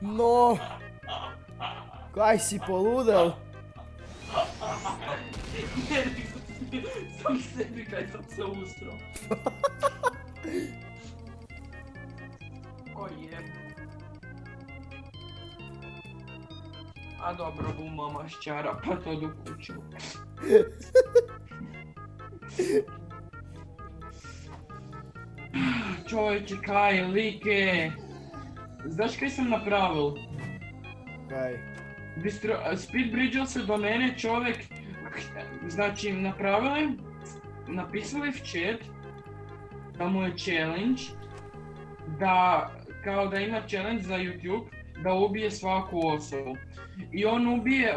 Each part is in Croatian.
No! Kaj si poludel? Sam sebi kaj sam se ustro. O je. A dobro, bu mama šćara, pa to do kuću. Čovječe, kaj, like. Znaš kaj sam napravil? Kaj? Speedbridge'o se do mene čovjek, znači napisali v chat da mu je challenge, da kao da ima challenge za YouTube, da ubije svaku osobu. I on ubije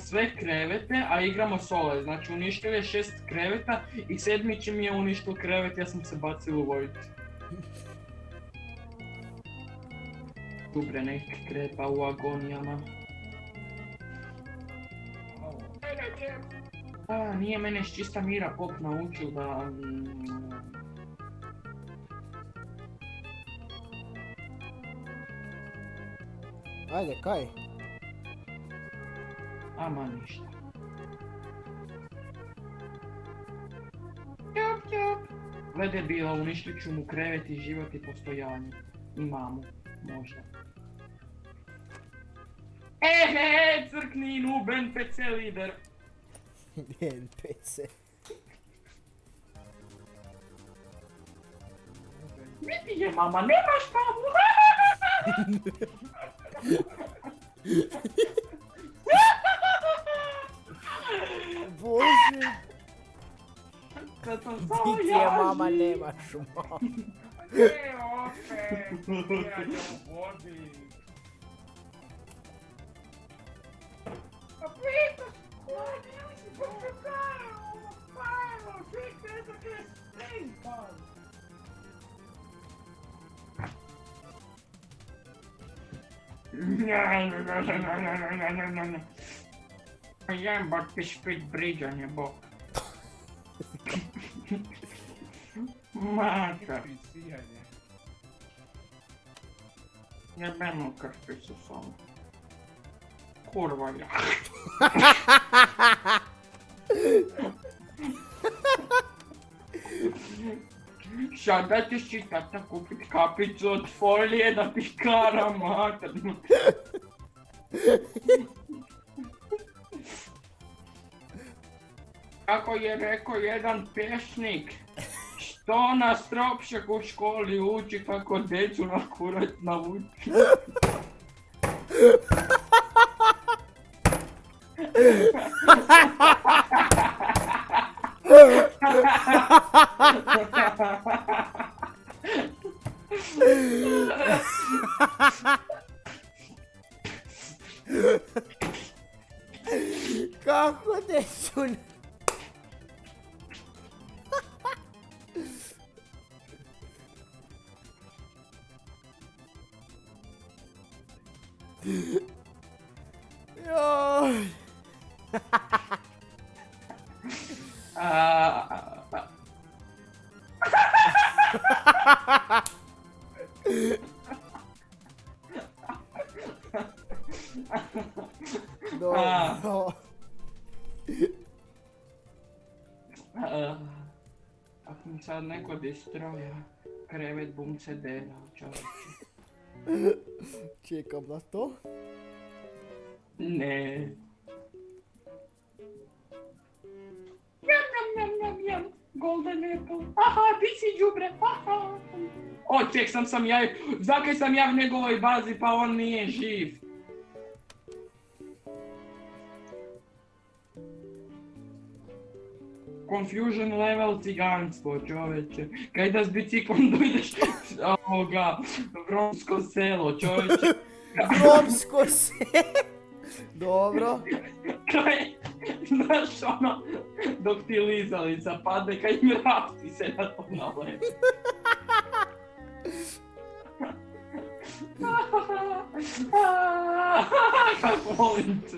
sve krevete, a igramo solo, znači uništio je 6 kreveta i 7. čim je uništio krevet, ja sam se bacil u vojtu. Dobre, nek krepa u agonijama. Nije mene s čista mira pop naučil da... Ajde, kaj? Ama ništa. Ćop, ćop. Glede bilo, uništit ću mu krevet i život i postojanje. I mamu, možda. Crkni noob NPC lider. NPC. Vidi je mama, nemaš pamu! Bože! Kad sam samo Di ti je mama, nemaš mamu. Opet, ubijanje u vodi. A pita, koji ili si počekao, Pajlo, ti petak je stinkan. Jebak ti Speedbridge'an bok. Mater. Jebeno krpicu samo. Kurva ja. Sada ćeš ti tata kupit kapicu od folije da ti kara mater. Kako je rekao jedan pjesnik, što na stropšak u školi uči kako decu na kurac navuči. Kako decu na... Joj. Dobro. Ako mi sad neko destroja, krevet bum se dera, čovječe. Čekam na to. Ne. Jam. Golden apple. Aha, ti si džubre. Aha. O, ček, sam ja... Zakaj sam ja v njegovoj bazi, pa on nije živ? Confusion level ciganstvo, čoveče. Kaj da s biciklom dojdeš v romsko selo, čoveče. Romsko selo. Dobro. Kaj, znaš ono, dok ti lizalica padne, kaj mravci se na to nalevi. Kako volim te.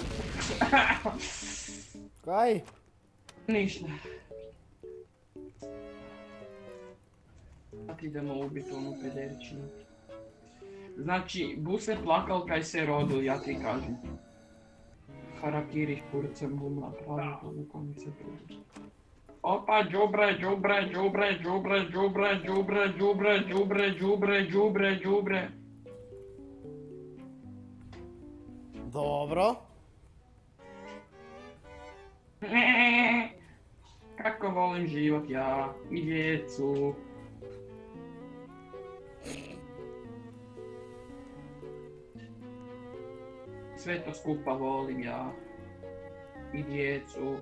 Kaj? Ništa. idemo ubiti onu pederičinu. Znači, Buse plakal kaj se rodil, ja ti kažem. Harakiri kurcem bum napravil, koliko mi se pridi. Opa, džubre, džubre, džubre, džubre, džubre, džubre, džubre, džubre, džubre, džubre, džubre. Dobro. Kako volim život ja i djecu. Sve to skupa volim ja i djecu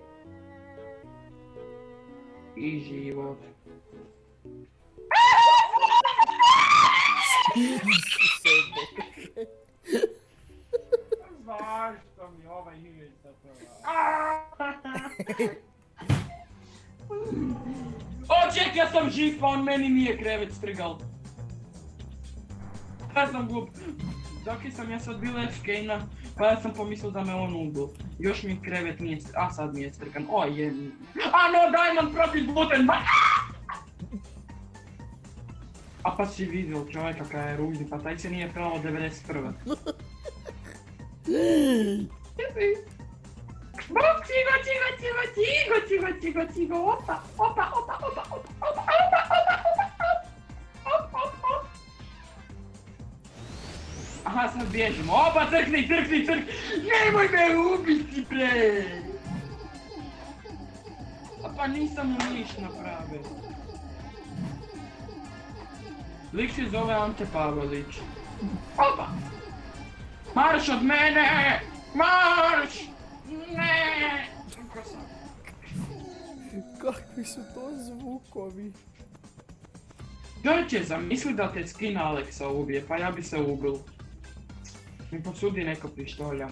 i život. Zašto mi ovaj igrica to O, ček, ja sam živ, pa on meni nije krevet strgal. Ja sam glup. Dok sam ja sad bila FK-na, pa ja sam pomislil da me on ubil. Još mi krevet nije, a sad mi je strgan. O, je. A no, Diamond protiv Gluten. A pa si vidio čovjeka kaj je ružni, pa taj se nije pravo 91. Bok, cigo, cigo, cigo, cigo, cigo, cigo, cigo, opa, opa, opa, opa, opa, opa, opa, opa, opa, opa. Aha, sad bježimo, opa, crkni, crkni, crkni, nemoj me ubiti, bre! A pa nisam mu niš napravio. Lik se zove Ante Pavelić. Opa! Marš od mene! Marš! Ne! Kakvi su to zvukovi? Čovječe, zamisli da te skin Aleksa ubije, pa ja bi se ubil. Mi posudi neko pištolja.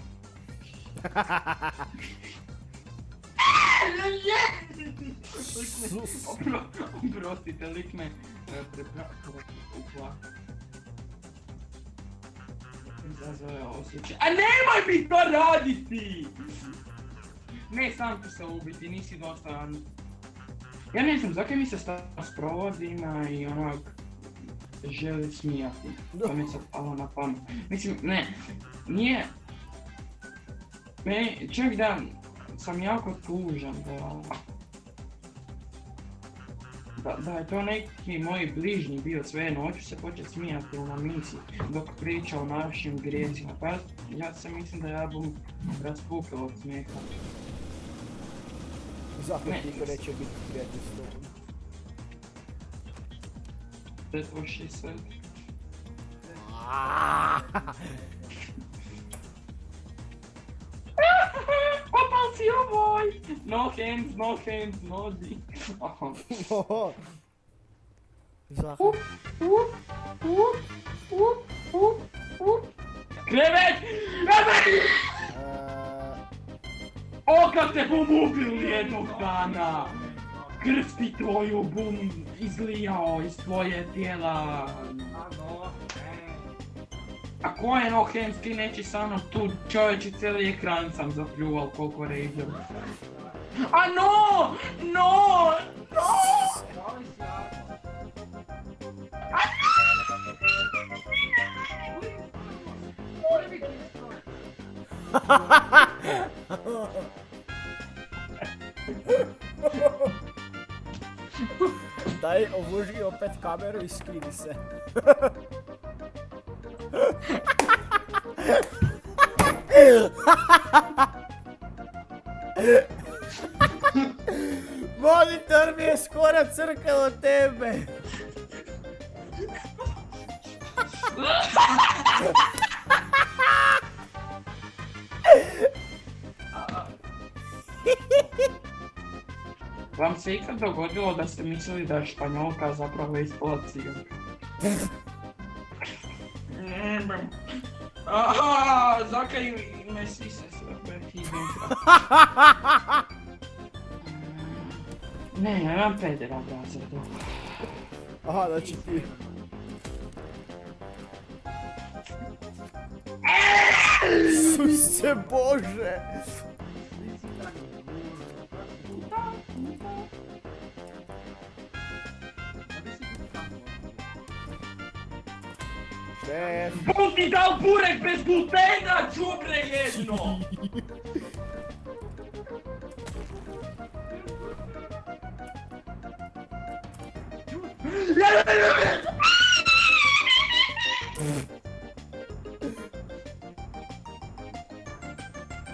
Oprostite, lik me preprakao u plaka. Izazove osjećaj. A nemoj mi to raditi! Ne, sam ću se ubiti, nisi dostojan. Ja ne znam, zakaj mi se stavno s provodima i onak želi smijati. To mi se palo na pamet. Mislim, ne, nije... Čak da sam jako tužan da je to neki moji bližnji bio sve noću se počet smijati na misiji dok priča o našim grijesima. Pa ja se mislim da ja bom raspukao od smijeha. Zato niko neće biti prijatelj s tobom. That's what she said. Popal si ovoj! No hands, no dick. Oho. Zahar. Krevet! Krevet! O, kad te bum ubili jednog dana! Krv ti tvoju bum izlijao iz tvoje tijela. A ko je no hands, ti neći sa mnom tu, čovječe, cijeli ekran sam zapljuval koliko rage'om. A no! No! No! A Daj, obuži opet kameru i skini se. Monitor mi je skoro crkao od tebe. Vam se ikad dogodilo da ste mislili da je Španjolka zapravo ispala Ciganka? Zakaj me svi se sve Ciganka? Ne, ja imam pedera v razredu. Aha, znači ti. Isuse Bože! Šef. Bom ti dal burek bez glutena, čubre jedno!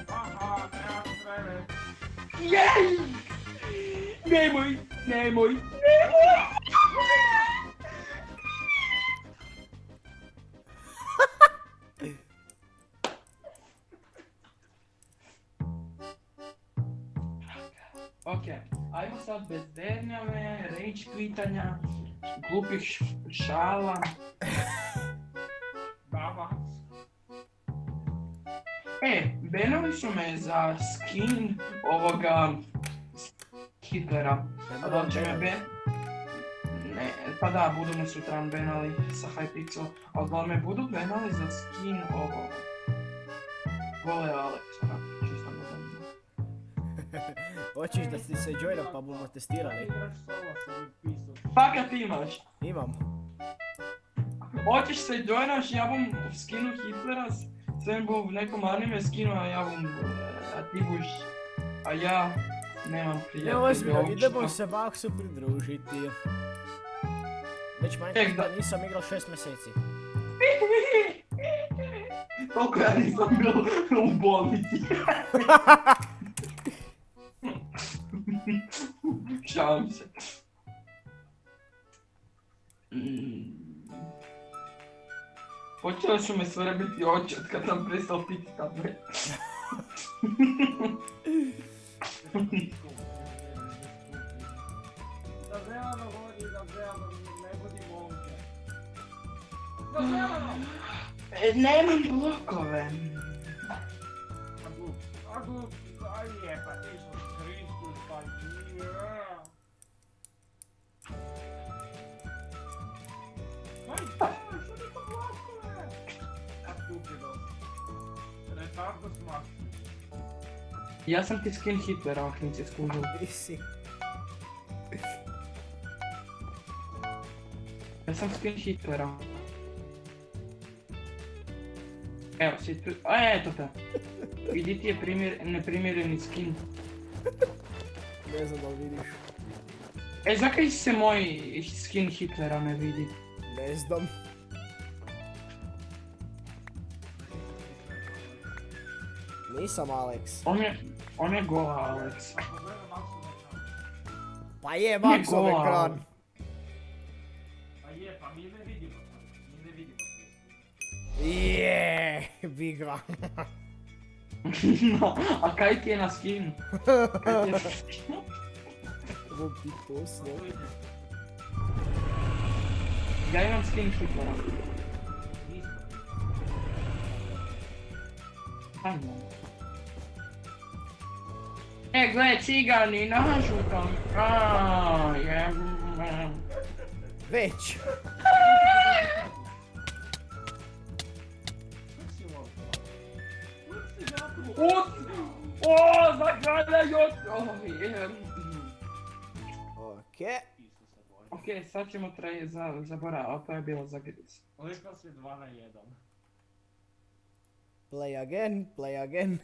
Aha, nema strele. Jej! Nemoj, nemoj, nemoj! Ok, ajmo sad bez dernjave, rage kvitanja, glupih šala. Baba. Benali su me za skin ovoga Hitlera. A da li će me ben... Ne, pa da, budu me sutran benali sa Hypixel, ali da li me budu benali za skin ovo... Vole Alex, onak, čisto me zanima. Hoćeš da ti se joinam pa budemo testirali? Igraš solo sa mi pisu. Pa kad ti imaš? Imam. Hoćeš se joinaš, ja bom u skinu Hitlera, sve bom u nekom anime skinu, a ja bom... A ti buš... A ja... Nemam Ne prijatelja ozbiljno, uopšte. idemo se Maxu pridružiti. Već Minecrafta nisam igrao 6 mjeseci. Toliko ja nisam bio u bolnici. Šalim se. Počele su me svrbiti oči od kad sam prestao piti tablet. Da zeleno vodi, da zeleno ne budi momke. Da zeleno! Nemam blokove. Agu, aj je, pa ti su Kristus, pa nije. Aj, što niko blokove? A stupido. Retardo smaši. Ja sam ti skin Hitlera, ako nisi skužil. Nisi. Ja sam skin Hitlera. Evo si tu, a eto te. Vidi ti je neprimjereni skin. Ne znam da li vidiš. Zakaj se moj skin Hitlera ne vidi? Ne znam. Nisam Alex. On je gola, Alex. Pa je Maxov gola. ekran. A je, pa mi ne vidimo. Mi ne vidimo. Jeee, biga. A kaj ti je na skinu? Kaj ti je na skinu? Ovo ti poslo. Ja imam skin Hitlera. Ajmo. Gle, cigani, nažu tam. Već. Zagradaju! Ok, sad ćemo zaboraviti, to je bilo za gris. Koliko si 2 na 1? Play again, play again.